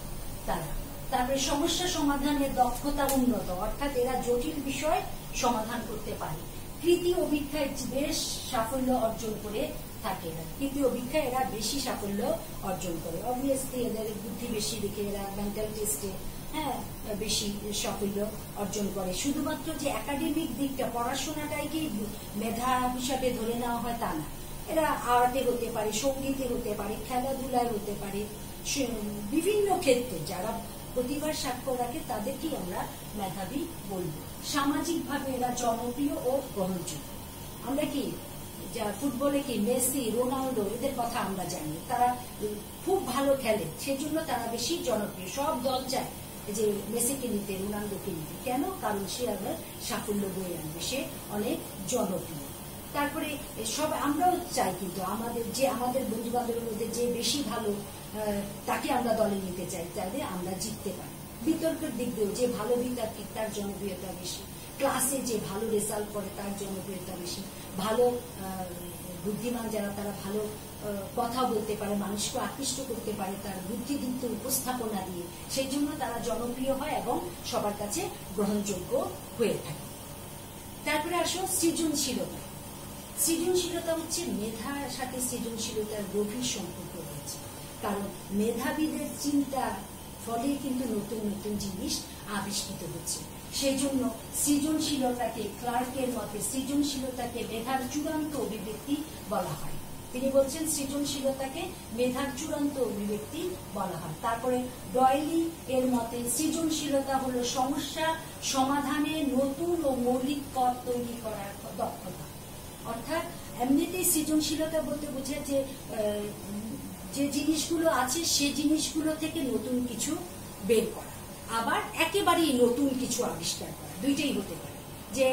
A: তারা। তারপরে সমস্যা সমাধানের দক্ষতা উন্নত, অর্থাৎ এরা জটিল বিষয় সমাধান করতে পারে। কৃতি অভিজ্ঞায় বেশ সাফল্য অর্জন করে থাকে এরা, কৃতি অভিজ্ঞায় এরা বেশি সাফল্য অর্জন করে। অবভিয়াসলি এদের বুদ্ধি বেশি দেখে এরা মেন্টাল টেস্টে বেশি সাফল্য অর্জন করে। শুধুমাত্র যে একাডেমিক দিকটা, পড়াশোনাটাই কি মেধা হিসাবে ধরে নেওয়া হয় তা না। এরা আর্টে হতে পারে, সঙ্গীতে হতে পারে, খেলাধুলায় হতে পারে, বিভিন্ন ক্ষেত্রে যারা প্রতিভার স্বাক্ষর রাখে তাদেরকেই আমরা মেধাবী বলবো। সামাজিক ভাবে এরা জনপ্রিয় ও গ্রহণযোগ্য। আমরা কি ফুটবলে কি মেসি, রোনাল্ডো, এদের কথা আমরা জানি, তারা খুব ভালো খেলে, সেজন্য তারা বেশি জনপ্রিয়। সব দল চায় যে মেসিকে নিতে, রোনাল্ডোকে নিতে। কেন? কারণ সে আবার সাফল্য বয়ে আনবে, সে অনেক জনপ্রিয়। তারপরে সব আমরাও চাই, কিন্তু আমাদের বন্ধু বান্ধবের মধ্যে যে বেশি ভালো তাকে আমরা দলে নিতে চাই, যাতে আমরা জিততে পারি। বিতর্কের দিক দিয়েও যে ভালো বিতর্কিক তার জনপ্রিয়তা বেশি, ক্লাসে যে ভালো রেজাল্ট করে তার জনপ্রিয়তা বেশি, ভালো বুদ্ধিমান যারা তারা ভালো কথা বলতে পারে, মানুষকে আকৃষ্ট করতে পারে তার বুদ্ধিদীপ্ত উপস্থাপনা দিয়ে, সেই জন্য তারা জনপ্রিয় হয় এবং সবার কাছে গ্রহণযোগ্য হয়ে থাকে। তারপরে আসো সৃজনশীলতা। সৃজনশীলতা হচ্ছে মেধার সাথে সৃজনশীলতার গভীর সম্পর্ক রয়েছে, কারণ মেধাবীদের চিন্তার ফলে কিন্তু নতুন নতুন জিনিস আবিষ্কৃত হচ্ছে। সেই জন্য সৃজনশীলতাকে, ক্লার্কের মতে সৃজনশীলতাকে মেধার চূড়ান্ত অভিব্যক্তি বলা হয়। তিনি বলছেন সৃজনশীলতাকে মেধার চূড়ান্ত অভিব্যক্তি বলা হয়। তারপরে ডয়েলি এর মতে সৃজনশীলতা হলো সমস্যা সমাধানে নতুন ও মৌলিক পথ তৈরি করার দক্ষতা। অর্থাৎ এমনিতেই সৃজনশীলতা বলতে বোঝায় যে জিনিসগুলো আছে সে জিনিসগুলো থেকে নতুন কিছু বের করা, আবার একেবারেই নতুন কিছু আবিষ্কার করা, দুইটাই হতে পারে। যে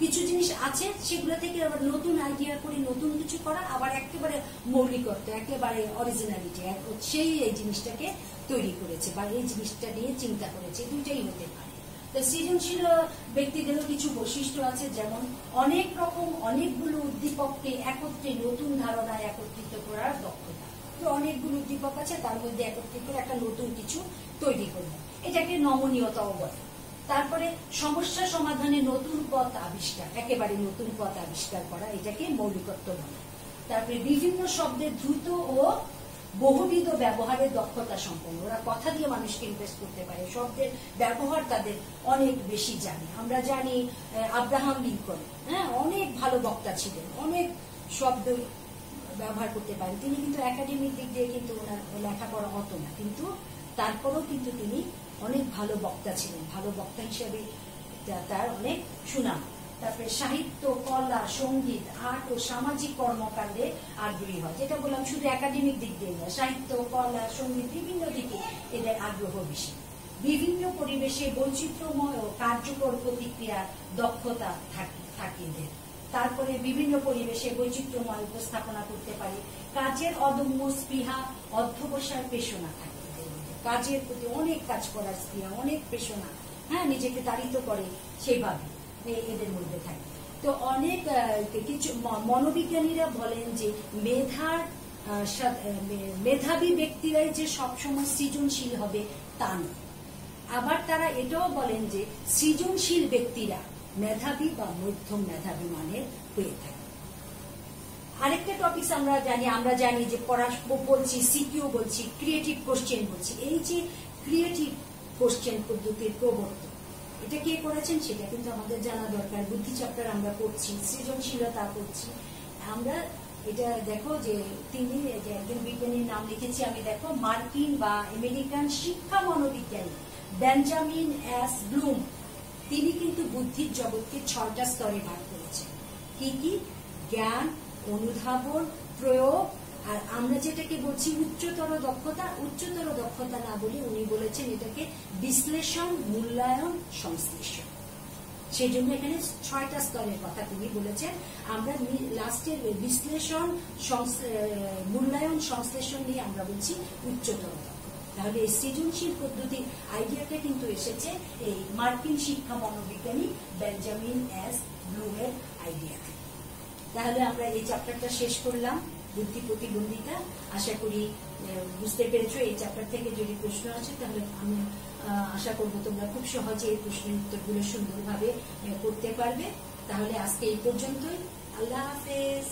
A: কিছু জিনিস আছে সেগুলো থেকে আবার নতুন আইডিয়া করে নতুন কিছু করা, আবার একেবারে মৌলিকত্ব, একেবারে অরিজিনালিটি, সেই এই জিনিসটাকে তৈরি করেছে বা এই জিনিসটা নিয়ে চিন্তা করেছে, দুইটাই হতে পারে। তো সৃজনশীল ব্যক্তিদেরও কিছু বৈশিষ্ট্য আছে, যেমন অনেক রকম অনেকগুলো উদ্দীপককে একত্রে নতুন ধারণায় একত্রিত করার দক্ষতা। তো অনেকগুলো উদ্দীপক আছে, তার মধ্যে একত্রিত করে একটা নতুন কিছু তৈরি করবে, এটাকে নমনীয়তাও বলে। তারপরে সমস্যা সমাধানে নতুন পথ আবিষ্কার, একেবারে নতুন পথ আবিষ্কার করা, এটাকে মৌলিকত্ব বলে। তারপরে বিভিন্ন শব্দের দ্রুত ও বহুবিধ ব্যবহারের দক্ষতা সম্পন্ন, ওরা কথা দিয়ে মানুষকে ইমপ্রেস করতে পারে, শব্দের ব্যবহার তাদের অনেক বেশি জানে। আমরা জানি আব্রাহাম লিঙ্কন, অনেক ভালো বক্তা ছিলেন, অনেক শব্দ ব্যবহার করতে পারেন। তিনি কিন্তু একাডেমিক দিক দিয়ে কিন্তু ওনার লেখাপড়া হতো না, কিন্তু তারপরেও কিন্তু তিনি অনেক ভালো বক্তা ছিলেন, ভালো বক্তা হিসেবে তার অনেক সুনাম। তারপরে সাহিত্য, কলা, সঙ্গীত, আর্ট ও সামাজিক কর্মকাণ্ডে আগ্রহী হয়, যেটা বললাম শুধু একাডেমিক দিক দিয়ে না, সাহিত্য, কলা, সঙ্গীত বিভিন্ন দিকে এদের আগ্রহ বেশি। বিভিন্ন পরিবেশে বৈচিত্র্যময় ও কার্যকর প্রতিক্রিয়ার দক্ষতা থাকে এদের। তারপরে বিভিন্ন পরিবেশে বৈচিত্র্যময় উপস্থাপনা করতে পারে, কাজের অদম্য স্পৃহা, অধ্যবসায় পেশনা থাকে, কাজের প্রতি অনেক কাজ করার স্পৃহা, অনেক পেশনা, নিজেকে তাড়িত করে সেভাবে এদের মধ্যে থাকে। তো অনেক কিছু মনোবিজ্ঞানীরা বলেন যে মেধাবী ব্যক্তিরাই যে সবসময় সৃজনশীল হবে তা নয়। আবার তারা এটাও বলেন যে সৃজনশীল ব্যক্তিরা মেধাবী বা মধ্যম মেধাবী মানের হয়ে থাকে। আরেকটা টপিক আমরা জানি যে বলছি সিকিউ বলছি, ক্রিয়েটিভ কোশ্চেন বলছি। এই যে ক্রিয়েটিভ কোশ্চেন পদ্ধতির প্রবর্তন, এটা কে করেছেন সেটা কিন্তু আমাদের জানা দরকার। বুদ্ধি চ্যাপ্টার আমরা পড়ছি, সৃজনশীলতা পড়ছি আমরা। এটা দেখো যে তিনি যে একজন বিজ্ঞানীর নাম লিখেছি আমি, দেখো মার্কিন বা আমেরিকান শিক্ষা মনোবিজ্ঞানী বেঞ্জামিন এস ব্লুম। তিনি কিন্তু বুদ্ধির জগৎকে 6টা স্তরে ভাগ করেছেন। কি কি? জ্ঞান, অনুধাবন, প্রয়োগ, আর আমরা যেটাকে বলছি উচ্চতর দক্ষতা। উচ্চতর দক্ষতা না বলে উনি বলেছেন এটাকে বিশ্লেষণ, মূল্যায়ন, সংশ্লেষণ। সেই জন্য এখানে 6টা স্তরের কথা তিনি বলেছেন। আমরা লাস্টের বিশ্লেষণ, মূল্যায়ন, সংশ্লেষণ নিয়ে আমরা বলছি উচ্চতর দক্ষতা। তাহলে এই সৃজনশীল পদ্ধতির আইডিয়াটা কিন্তু এসেছে এই মার্কিন শিক্ষা মনোবিজ্ঞানী বেঞ্জামিন এস ব্লুমের আইডিয়া। তাহলে আমরা এই চ্যাপ্টারটা শেষ করলাম, বুদ্ধি প্রতিবন্ধিতা। আশা করি বুঝতে পেরেছো। এই চ্যাপ্টার থেকে যদি প্রশ্ন আছে তাহলে আমি আশা করবো তোমরা খুব সহজে এই প্রশ্নের উত্তরগুলো সুন্দরভাবে করতে পারবে। তাহলে আজকে এই পর্যন্তই। আল্লাহ হাফেজ।